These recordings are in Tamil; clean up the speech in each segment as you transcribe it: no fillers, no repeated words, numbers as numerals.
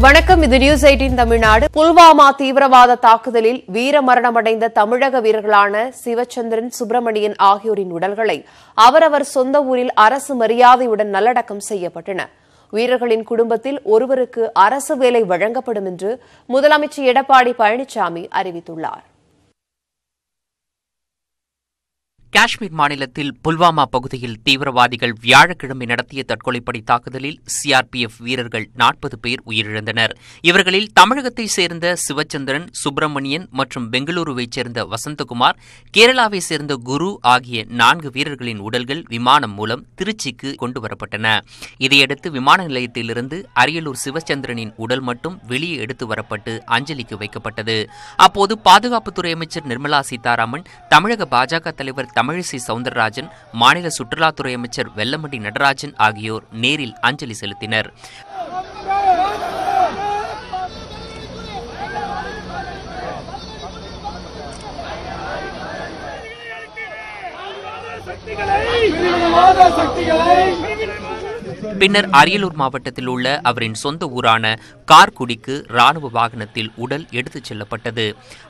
வணக்கம். இது நியூஸ் 18 தமிழ்நாடு. புல்வாமா தீவிரவாத தாக்குதலில் வீரமரணமடைந்த தமிழக வீரர்களான சிவச்சந்திரன், சுப்பிரமணியன் ஆகியோரின் உடல்களை அவரவர் சொந்த ஊரில் அரசு மரியாதையுடன் நல்லடக்கம் செய்யப்பட்டன. வீரர்களின் குடும்பத்தில் ஒருவருக்கு அரசு வேலை வழங்கப்படும் என்று முதலமைச்சர் எடப்பாடி பழனிசாமி அறிவித்துள்ளார். காஷ்மீர் மாநிலத்தில் புல்வாமா பகுதியில் தீவிரவாதிகள் வியாழக்கிழமை நடத்திய தற்கொலைப்படை தாக்குதலில் சிஆர்பிஎஃப் வீரர்கள் 40 பேர் உயிரிழந்தனர். இவர்களில் தமிழகத்தைச் சேர்ந்த சிவச்சந்திரன், சுப்பிரமணியன் மற்றும் பெங்களூருவைச் சேர்ந்த வசந்தகுமார், கேரளாவைச் சேர்ந்த குரு ஆகிய 4 வீரர்களின் உடல்கள் விமானம் மூலம் திருச்சிக்கு கொண்டுவரப்பட்டன. இதையடுத்து விமான நிலையத்திலிருந்து அரியலூர் சிவச்சந்திரனின் உடல் மட்டும் வெளியே எடுத்து வரப்பட்டு அஞ்சலிக்கு வைக்கப்பட்டது. அப்போது பாதுகாப்புத்துறை அமைச்சர் நிர்மலா சீதாராமன், தமிழக பாஜக தலைவர் தமிழிசை சவுந்தரராஜன், மாநில சுற்றுலாத்துறை அமைச்சர் வெல்லமண்டி நடராஜன் ஆகியோர் நேரில் அஞ்சலி செலுத்தினர். பின்னர் அரியலூர் மாவட்டத்தில் உள்ள அவரின் சொந்த ஊரான கார்குடிக்கு ராணுவ வாகனத்தில் உடல் எடுத்துச் செல்லப்பட்டது.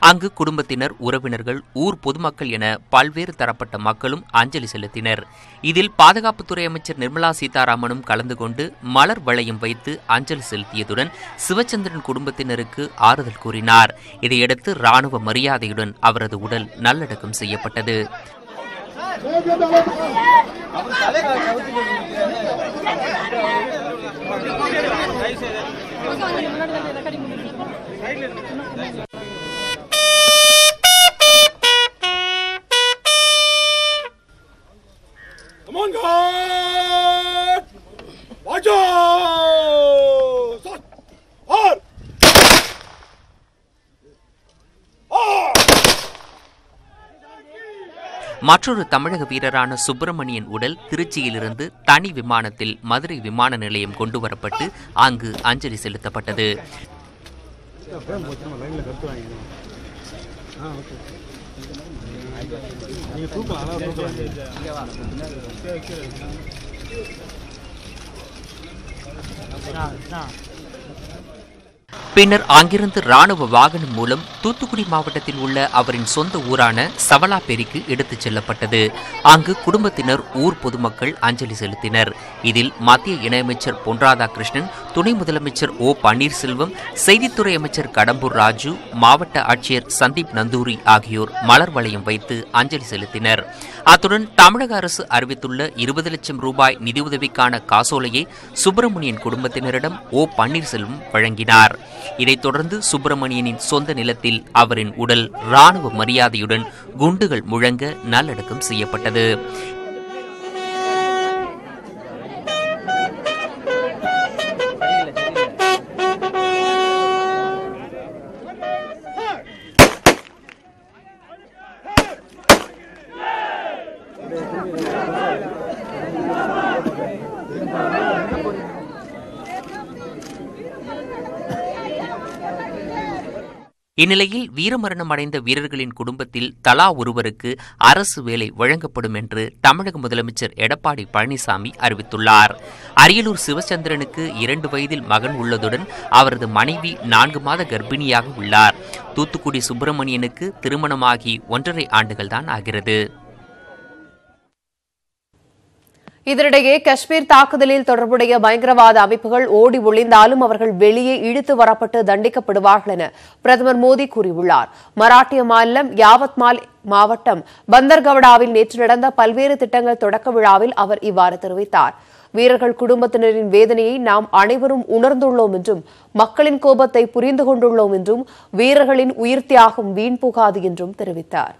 அங்கு குடும்பத்தினர், உறவினர்கள், ஊர் பொதுமக்கள் என பல்வேறு தரப்பட்ட மக்களும் அஞ்சலி செலுத்தினர். இதில் பாதுகாப்புத்துறை அமைச்சர் நிர்மலா சீதாராமனும் கலந்து கொண்டு மலர் வளையம் வைத்து அஞ்சலி செலுத்தியதுடன் சிவச்சந்திரன் குடும்பத்தினருக்கு ஆறுதல் கூறினார். இதையடுத்து ராணுவ மரியாதையுடன் அவரது உடல் நல்லடக்கம் செய்யப்பட்டது. மற்றொரு தமிழக வீரரான சுப்பிரமணியன் உடல் திருச்சியிலிருந்து தனி விமானத்தில் மதுரை விமான நிலையம் கொண்டுவரப்பட்டு அங்கு அஞ்சலி செலுத்தப்பட்டது. பின்னர் அங்கிருந்து ராணுவ வாகனம் மூலம் தூத்துக்குடி மாவட்டத்தில் உள்ள அவரின் சொந்த ஊரான சவலாப்பேரிக்கு எடுத்துச் செல்லப்பட்டது. அங்கு குடும்பத்தினர், ஊர் பொதுமக்கள் அஞ்சலி செலுத்தினர். இதில் மத்திய இணையமைச்சர் பொன் ராதாகிருஷ்ணன், துணை முதலமைச்சர் ஓ பன்னீர்செல்வம், செய்தித்துறை அமைச்சர் கடம்பூர் ராஜு, மாவட்ட ஆட்சியர் சந்தீப் நந்தூரி ஆகியோர் மலர் வளையம் வைத்து அஞ்சலி செலுத்தினர். அத்துடன் தமிழக அரசு அறிவித்துள்ள 20 லட்சம் ரூபாய் நிதியுதவிக்கான காசோலையை சுப்பிரமணியன் குடும்பத்தினரிடம் ஓ பன்னீர்செல்வம் வழங்கினார். இதைத் தொடர்ந்து சுப்பிரமணியனின் சொந்த நிலத்தில் அவரின் உடல் ராணுவ மரியாதையுடன் குண்டுகள் முழங்க நல்லடக்கம் செய்யப்பட்டது. இந்நிலையில் வீரமரணம் அடைந்த வீரர்களின் குடும்பத்தில் தலா ஒருவருக்கு அரசு வேலை வழங்கப்படும் என்று தமிழக முதலமைச்சர் எடப்பாடி பழனிசாமி அறிவித்துள்ளார். அரியலூர் சிவச்சந்திரனுக்கு 2 வயதில் மகன் உள்ளதுடன் அவரது மனைவி 4 மாத கர்ப்பிணியாக உள்ளார். தூத்துக்குடி சுப்பிரமணியனுக்கு திருமணமாகி 1.5 ஆண்டுகள்தான் ஆகிறது. இதனிடையே காஷ்மீர் தாக்குதலில் தொடர்புடைய பயங்கரவாத அமைப்புகள் ஓடி ஒளிந்தாலும் அவர்கள் வெளியே இழுத்து வரப்பட்டு தண்டிக்கப்படுவார்கள் என பிரதமர் மோடி கூறியுள்ளார். மராட்டிய மாநிலம் யாவத்மால் மாவட்டம் பந்தர்கவடாவில் நேற்று நடந்த பல்வேறு திட்டங்கள் தொடக்க விழாவில் அவர் இவ்வாறு தெரிவித்தார். வீரர்கள் குடும்பத்தினரின் வேதனையை நாம் அனைவரும் உணர்ந்துள்ளோம் என்றும், மக்களின் கோபத்தை புரிந்து கொண்டுள்ளோம் என்றும், வீரர்களின் உயிர் தியாகம் வீண் போகாது என்றும் தெரிவித்தார்.